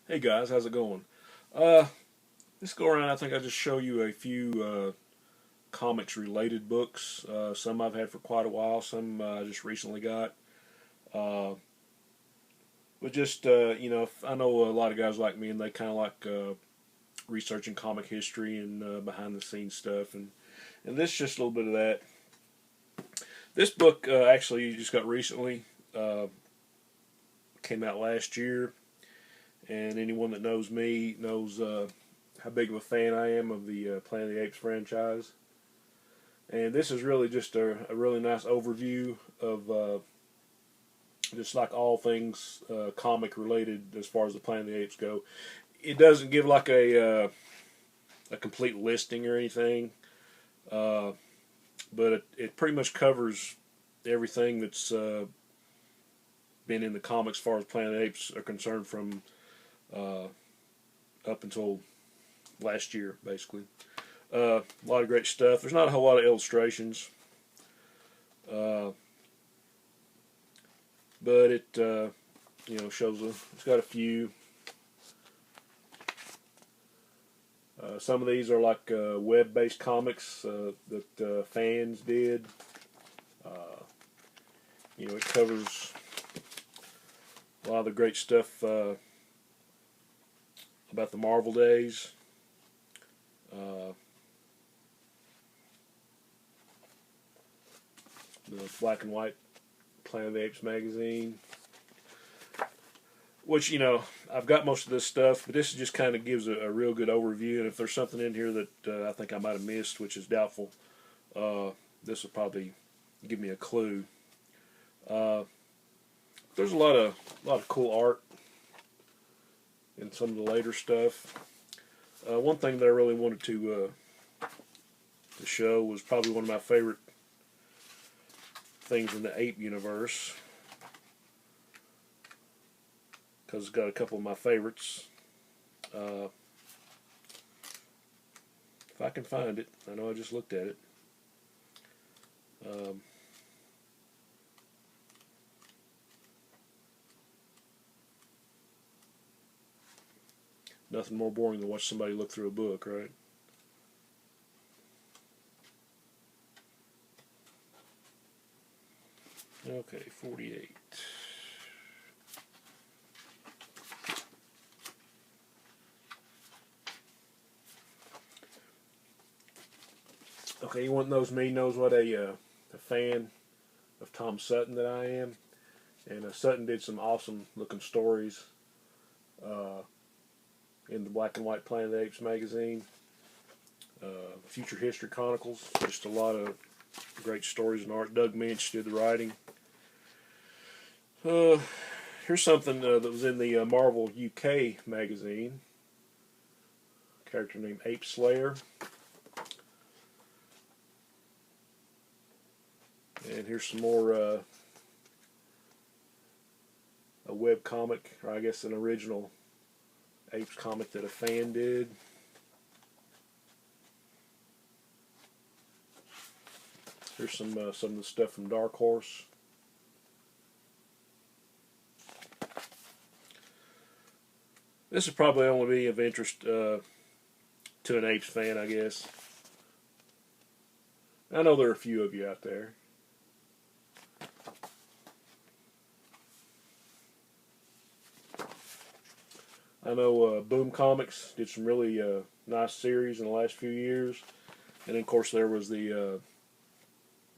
Hey guys, how's it going? Uh, this go around, I think I'll just show you a few comics related books. Some I've had for quite a while, some I just recently got. Uh, but just, I know a lot of guys like me and they kind of like researching comic history and behind the scenes stuff. And this is just a little bit of that. This book actually just got recently, came out last year. And anyone that knows me knows how big of a fan I am of the Planet of the Apes franchise. And this is really just a really nice overview of just like all things comic related as far as the Planet of the Apes go. It doesn't give like a complete listing or anything, but it pretty much covers everything that's been in the comics as far as Planet of the Apes are concerned from up until last year, basically. A lot of great stuff. There's not a whole lot of illustrations, but it shows it's got a few. Some of these are like web-based comics that fans did. It covers a lot of the great stuff about the Marvel days. The black and white Planet of the Apes magazine. Which, I've got most of this stuff, but this just kind of gives a real good overview. And if there's something in here that I think I might have missed, which is doubtful, this will probably give me a clue. There's a lot of cool art in some of the later stuff. One thing that I really wanted to show was probably one of my favorite things in the ape universe, because it's got a couple of my favorites. If I can find it, I know I just looked at it. Nothing more boring than watch somebody look through a book, right? Okay, 48. Okay, anyone that knows me knows what a fan of Tom Sutton that I am. And Sutton did some awesome looking stories in the black and white Planet of the Apes magazine. Future History Chronicles, just a lot of great stories and art. Doug Minch did the writing. Here's something that was in the Marvel UK magazine. A character named Ape Slayer. And here's some more a web comic, or I guess an original Apes comic that a fan did. Here's some of the stuff from Dark Horse. This would probably only be of interest to an Apes fan, I guess. I know there are a few of you out there. I know Boom Comics did some really nice series in the last few years. And then, of course, there was the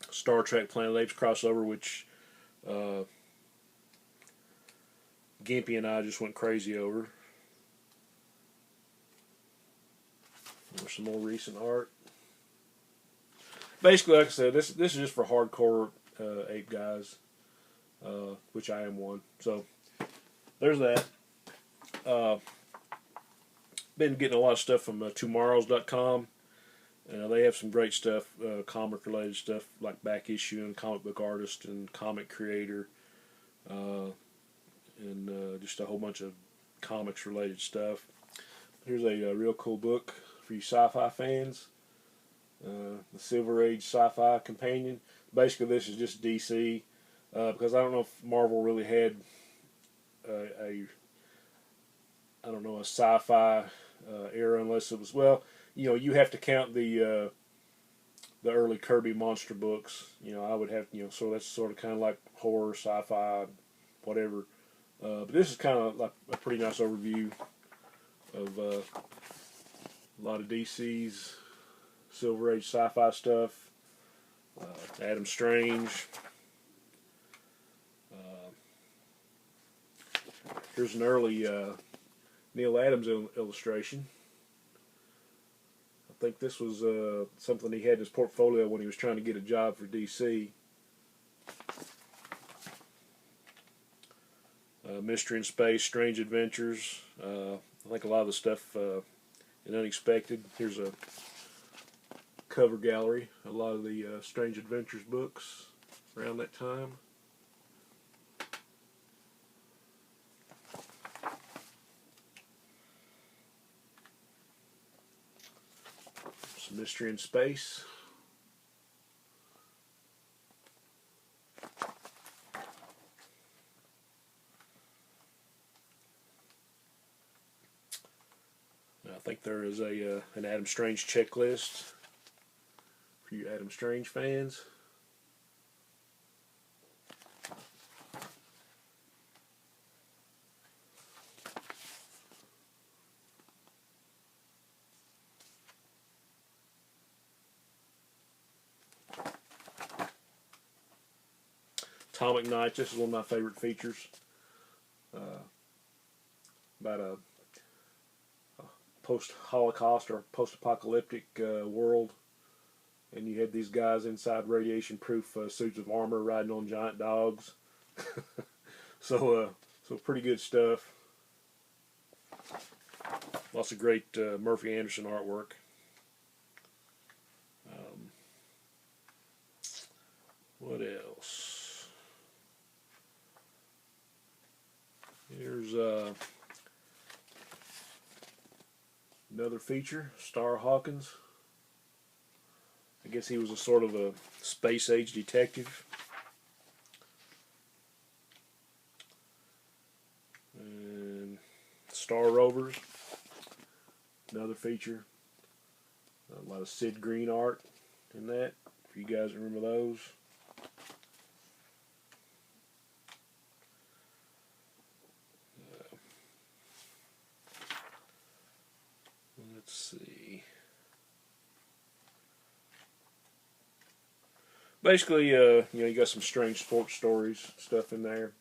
Star Trek Planet of the Apes crossover, which Gimpy and I just went crazy over. There's some more recent art. Basically, like I said, this is just for hardcore ape guys, which I am one. So there's that. Been getting a lot of stuff from tomorrows.com. They have some great stuff, comic related stuff like Back Issue and Comic Book Artist and Comic Creator, and just a whole bunch of comics related stuff. Here's a real cool book for you sci-fi fans, the Silver Age Sci-Fi Companion. Basically, this is just DC, because I don't know if Marvel really had a I don't know, a sci-fi era, unless it was, well, you know, you have to count the early Kirby monster books. You know, I would have, you know, so that's sort of kind of like horror, sci-fi, whatever. But this is kind of like a pretty nice overview of a lot of DC's Silver Age sci-fi stuff. Adam Strange. Here's an early Neil Adams illustration. I think this was something he had in his portfolio when he was trying to get a job for DC. Mystery in Space, Strange Adventures. I think a lot of the stuff in Unexpected. Here's a cover gallery. A lot of the Strange Adventures books around that time. Some Mystery in Space. I think there is an Adam Strange checklist for you Adam Strange fans. Atomic Nights. This is one of my favorite features. About a post-Holocaust or post-apocalyptic world, and you had these guys inside radiation-proof suits of armor riding on giant dogs. So pretty good stuff. Lots of great Murphy Anderson artwork. What else? Here's another feature, Star Hawkins. I guess he was a sort of a space-age detective. And Star Rovers, another feature. A lot of Sid Green art in that, if you guys remember those. Let's see. Basically, you know, you got some strange sports stories stuff in there.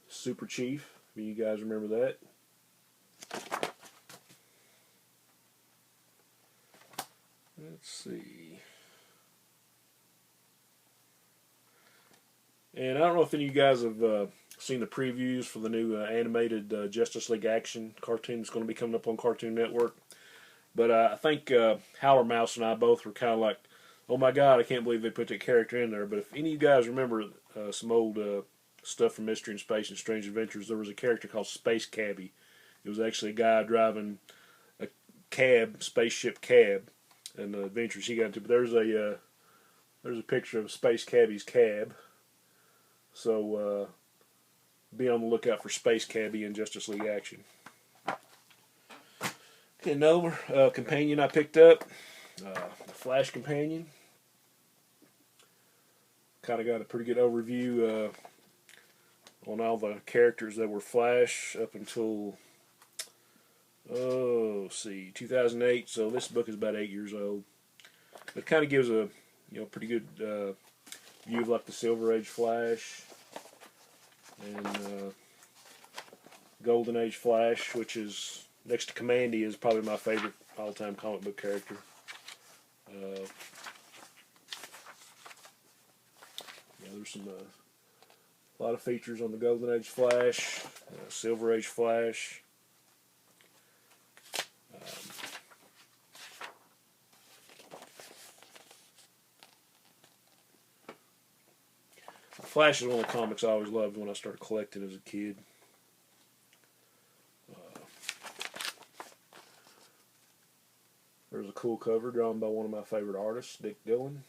Super Chief, if you guys remember that. Let's see. And I don't know if any of you guys have seen the previews for the new animated Justice League Action cartoon that's going to be coming up on Cartoon Network. But I think Howler Mouse and I both were kind of like, oh my god, I can't believe they put that character in there. But if any of you guys remember some old stuff from Mystery in Space and Strange Adventures, there was a character called Space Cabbie. It was actually a guy driving a cab, spaceship cab, and the adventures he got into. But there's a picture of Space Cabbie's cab. So be on the lookout for Space Cabbie in Justice League Action. Okay, another companion I picked up, the Flash companion. Kind of got a pretty good overview on all the characters that were Flash up until, let's see, 2008. So this book is about 8 years old. But it kind of gives a pretty good view of like the Silver Age Flash and Golden Age Flash, which is next to Commandy is probably my favorite all-time comic book character. There's some a lot of features on the Golden Age Flash, Silver Age Flash. Flash is one of the comics I always loved when I started collecting as a kid. There's a cool cover drawn by one of my favorite artists, Dick Dillon.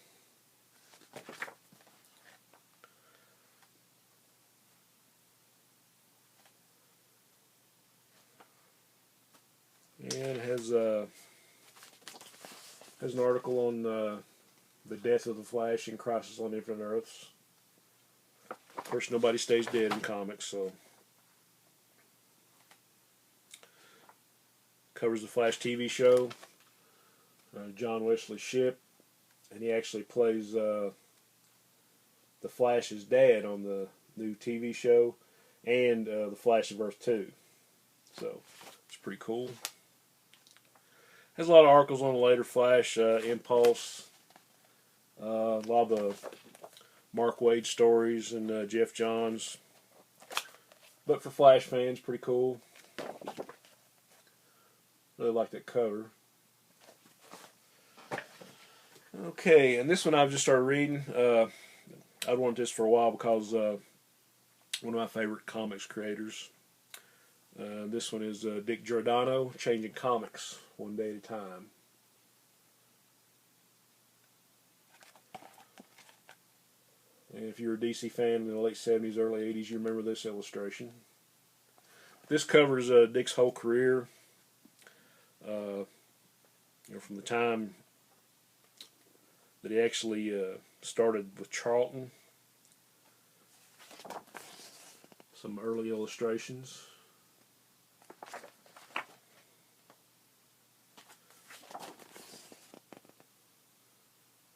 And it has an article on the death of the Flash in Crisis on Infinite Earths. Of course, nobody stays dead in comics, so. Covers the Flash TV show. John Wesley Shipp, and he actually plays the Flash's dad on the new TV show, and the Flash of Earth 2. So it's pretty cool. Has a lot of articles on the later Flash, Impulse, a lot of the Mark Waid stories and Jeff Johns. But for Flash fans, pretty cool. Really like that cover. Okay, and this one I've just started reading. I'd wanted this for a while because one of my favorite comics creators. This one is Dick Giordano, Changing Comics One Day at a Time. And if you're a DC fan in the late 70s, early 80s, you remember this illustration. This covers Dick's whole career. From the time that he actually started with Charlton. Some early illustrations.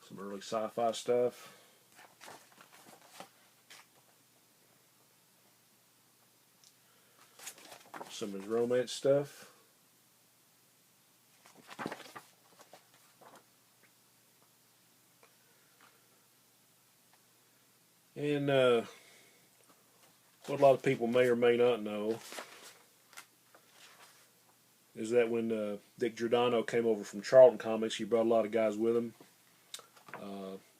Some early sci-fi stuff. Some of his romance stuff. And what a lot of people may or may not know is that when Dick Giordano came over from Charlton Comics, he brought a lot of guys with him,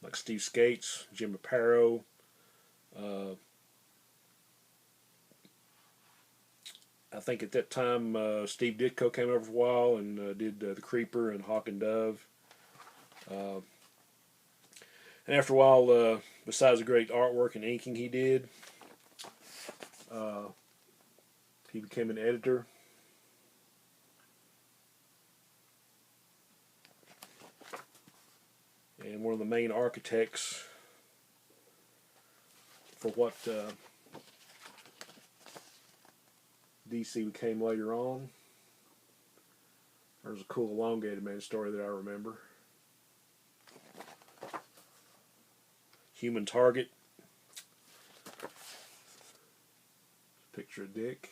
like Steve Skates, Jim Aparo, I think at that time Steve Ditko came over for a while and did The Creeper and Hawk and Dove. And after a while, besides the great artwork and inking he did, he became an editor. And one of the main architects for what DC became later on. There's a cool Elongated Man story that I remember. Human Target. Picture of Dick.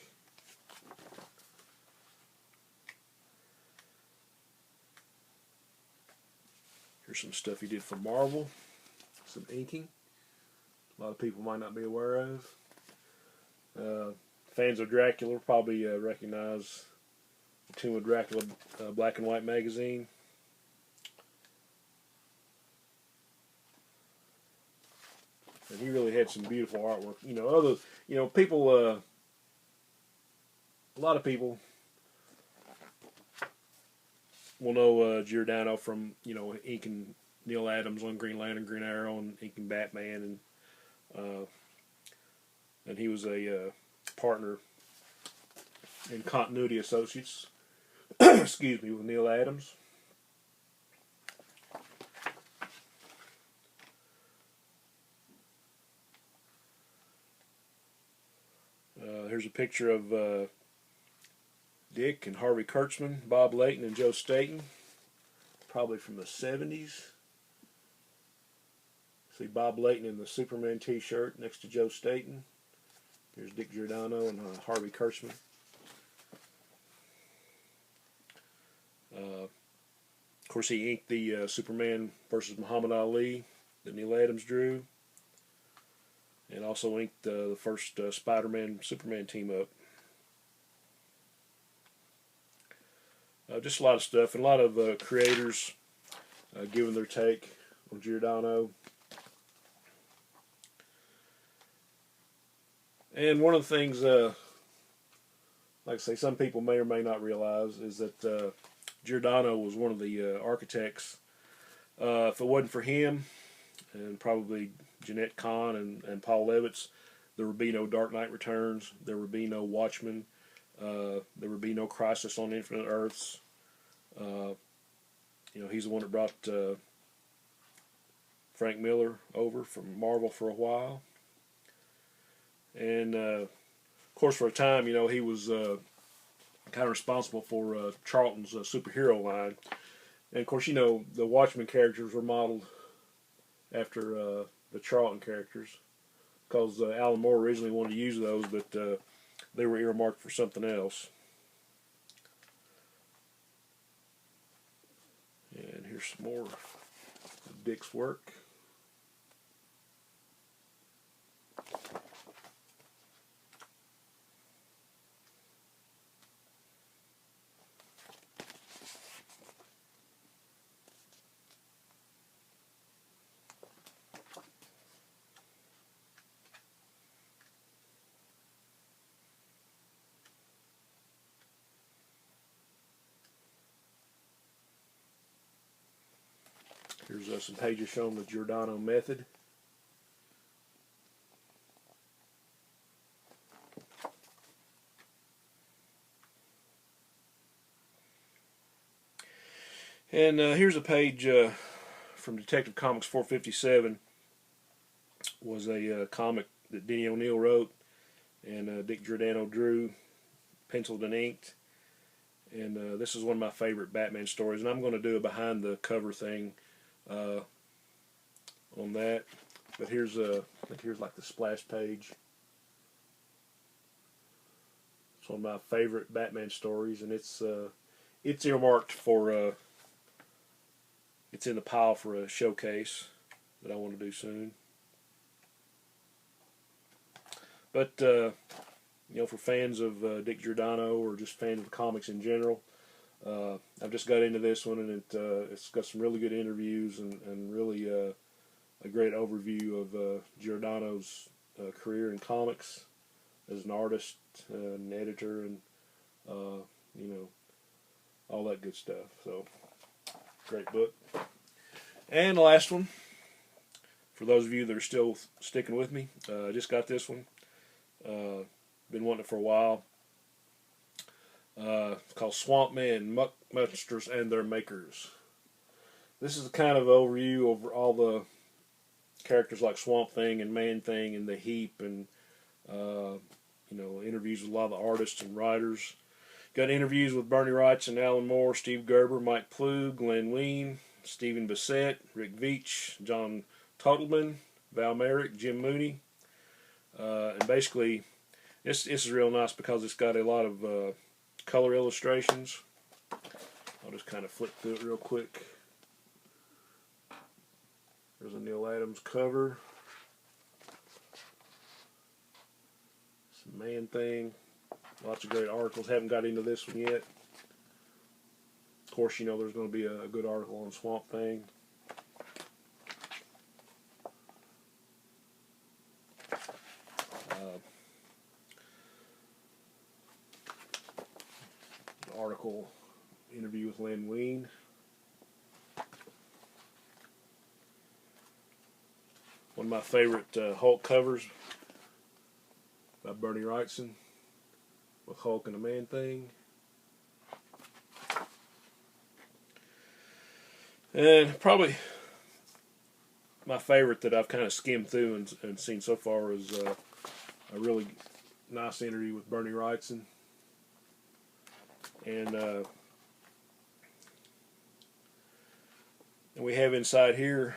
Here's some stuff he did for Marvel. Some inking. A lot of people might not be aware of. Fans of Dracula probably recognize the Tomb of Dracula black and white magazine. And he really had some beautiful artwork. People, a lot of people will know Giordano from, inking Neil Adams on Green Lantern, Green Arrow, and inking Batman, and he was a partner in Continuity Associates, excuse me, with Neil Adams. Here's a picture of Dick and Harvey Kurtzman, Bob Layton, and Joe Staton, probably from the 70s. See Bob Layton in the Superman t-shirt next to Joe Staton. Here's Dick Giordano and Harvey Kurtzman. Of course, he inked the Superman versus Muhammad Ali that Neil Adams drew. And also inked the first Spider-Man-Superman team-up. Just a lot of stuff, and a lot of creators giving their take on Giordano. And one of the things, like I say, some people may or may not realize is that Giordano was one of the architects. If it wasn't for him, and probably Jeanette Kahn and Paul Levitz, there would be no Dark Knight Returns. There would be no Watchmen. There would be no Crisis on Infinite Earths. He's the one that brought Frank Miller over from Marvel for a while. And, of course, for a time, he was kind of responsible for Charlton's superhero line. And, of course, the Watchmen characters were modeled after the Charlton characters, because Alan Moore originally wanted to use those, but they were earmarked for something else. And here's some more of Dick's work. Here's some pages showing the Giordano method. And here's a page from Detective Comics 457. Was a comic that Denny O'Neil wrote, and Dick Giordano drew, penciled and inked. And this is one of my favorite Batman stories, and I'm going to do a behind the cover thing on that. But here's I think here's like the splash page. It's one of my favorite Batman stories, and it's earmarked for it's in the pile for a showcase that I want to do soon. But for fans of Dick Giordano, or just fans of the comics in general, I've just got into this one, and it's got some really good interviews and really a great overview of Giordano's career in comics as an artist, an editor, and all that good stuff. So, great book. And the last one, for those of you that are still sticking with me, I just got this one. Been wanting it for a while. It's called Swamp Men, Muck-Monsters, and Their Makers. This is a kind of overview over all the characters like Swamp Thing and Man Thing and the Heap, and interviews with a lot of the artists and writers. Got interviews with Bernie Wrightson, Alan Moore, Steve Gerber, Mike Ploog, Glenn Wein, Stephen Bissett, Rick Veitch, John Tottleman, Val Merrick, Jim Mooney. And basically, this is real nice because it's got a lot of color illustrations. I'll just kind of flip through it real quick. There's a Neil Adams cover. Some Man Thing. Lots of great articles. Haven't got into this one yet. Of course, there's going to be a good article on Swamp Thing. Article, interview with Len Wein. One of my favorite Hulk covers by Bernie Wrightson, with Hulk and the Man Thing. And probably my favorite that I've kind of skimmed through and seen so far is a really nice interview with Bernie Wrightson. And we have inside here,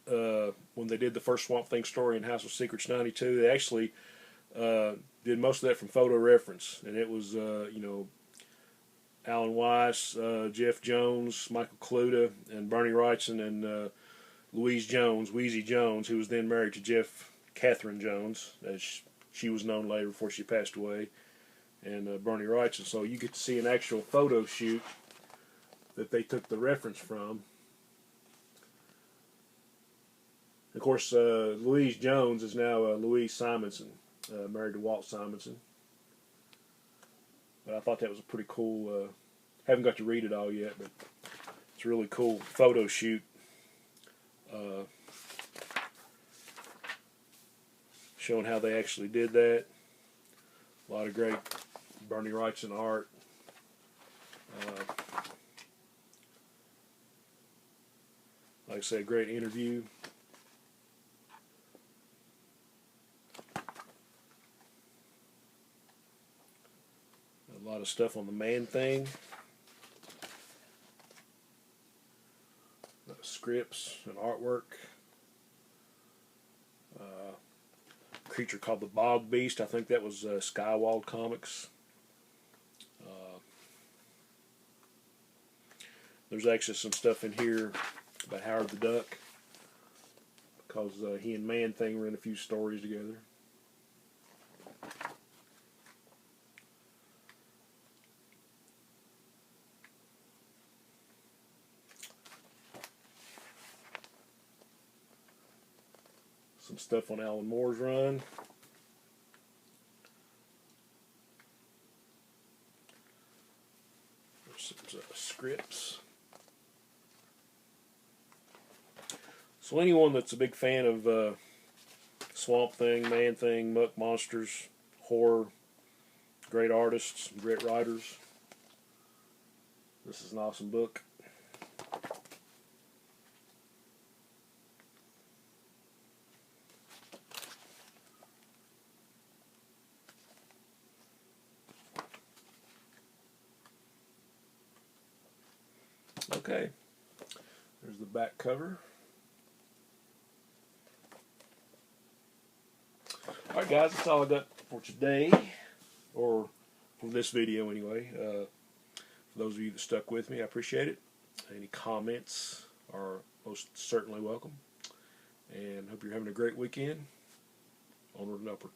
when they did the first Swamp Thing story in House of Secrets '92, they actually did most of that from photo reference. And it was, Alan Weiss, Jeff Jones, Michael Cluta, and Bernie Wrightson, and Louise Jones, Wheezy Jones, who was then married to Catherine Jones, as she was known later before she passed away, and Bernie Wrightson. So you get to see an actual photo shoot that they took the reference from. Of course, Louise Jones is now Louise Simonson, married to Walt Simonson. But I thought that was a pretty cool Haven't got to read it all yet, but it's a really cool photo shoot. Showing how they actually did that. A lot of great Bernie Wrightson art. Like I said, great interview. A lot of stuff on the Man-Thing. Scripts and artwork. Creature called the Bog Beast. I think that was Skywald Comics. There's actually some stuff in here about Howard the Duck, because he and Man-Thing were in a few stories together. Some stuff on Alan Moore's run. There's some scripts. So anyone that's a big fan of Swamp Thing, Man-Thing, Muck-Monsters, horror, great artists, great writers, this is an awesome book. Okay, there's the back cover. Alright guys, that's all I got for today, or for this video anyway. For those of you that stuck with me, I appreciate it. Any comments are most certainly welcome. And hope you're having a great weekend. Onward and upward.